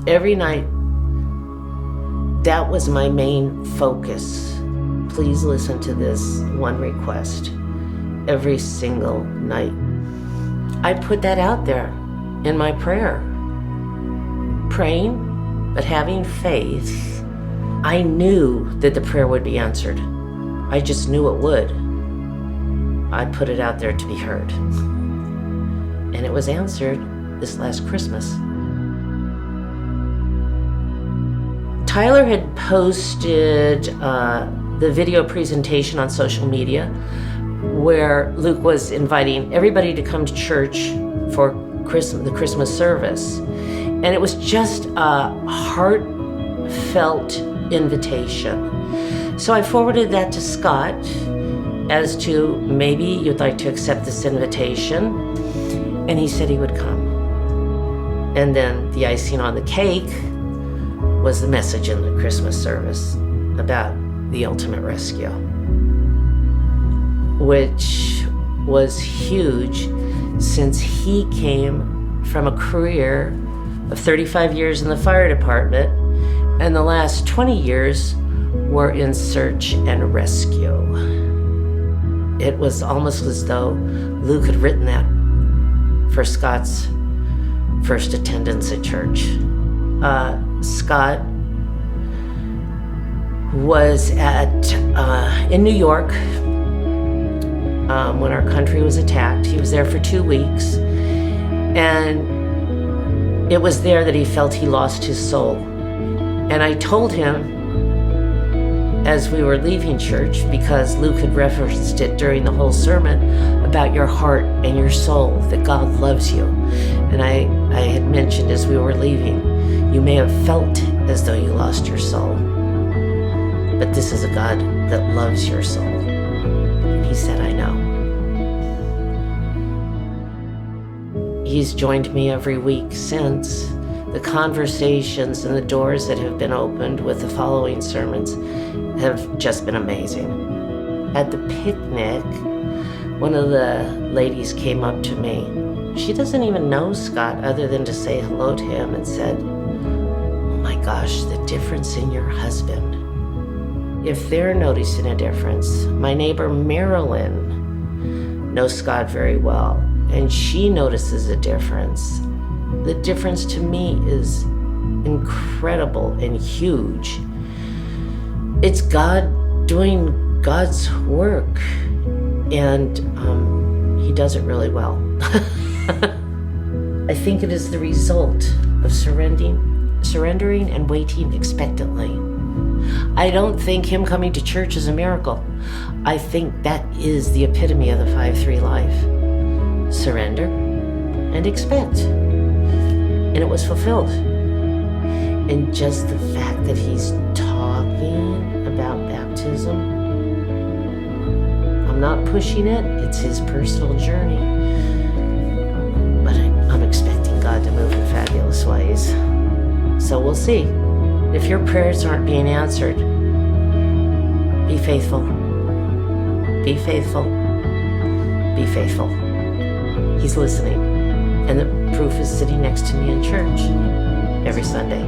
Every night, that was my main focus. Please listen to this one request. Every single night. I put that out there in my prayer. Praying, but having faith. I knew that the prayer would be answered. I just knew it would. I put it out there to be heard. And it was answered this last Christmas. Tyler had posted the video presentation on social media where Luke was inviting everybody to come to church for the Christmas service. And it was just a heartfelt invitation. So I forwarded that to Scott as to maybe you'd like to accept this invitation. And he said he would come. And then the icing on the cake was the message in the Christmas service about the ultimate rescue, which was huge since he came from a career of 35 years in the fire department, and the last 20 years were in search and rescue. It was almost as though Luke had written that for Scott's first attendance at church. Scott was in New York when our country was attacked. He was there for 2 weeks, and it was there that he felt he lost his soul. And I told him as we were leaving church, because Luke had referenced it during the whole sermon, about your heart and your soul, that God loves you. And I had mentioned as we were leaving, you may have felt as though you lost your soul, but this is a God that loves your soul. And he said, I know. He's joined me every week since. The conversations and the doors that have been opened with the following sermons have just been amazing. At the picnic, one of the ladies came up to me. She doesn't even know Scott other than to say hello to him, and said, oh my gosh, the difference in your husband. If they're noticing a difference, my neighbor Marilyn knows Scott very well, and she notices a difference. The difference to me is incredible and huge. It's God doing God's work, and he does it really well. I think it is the result of surrendering and waiting expectantly. I don't think him coming to church is a miracle. I think that is the epitome of the 5-3 life. Surrender and expect. And it was fulfilled. And just the fact that he's talking about baptism, I'm not pushing it, it's his personal journey. But I'm expecting God to move in fabulous ways. So we'll see. If your prayers aren't being answered, be faithful. Be faithful. Be faithful. He's listening. And the proof is sitting next to me in church every Sunday.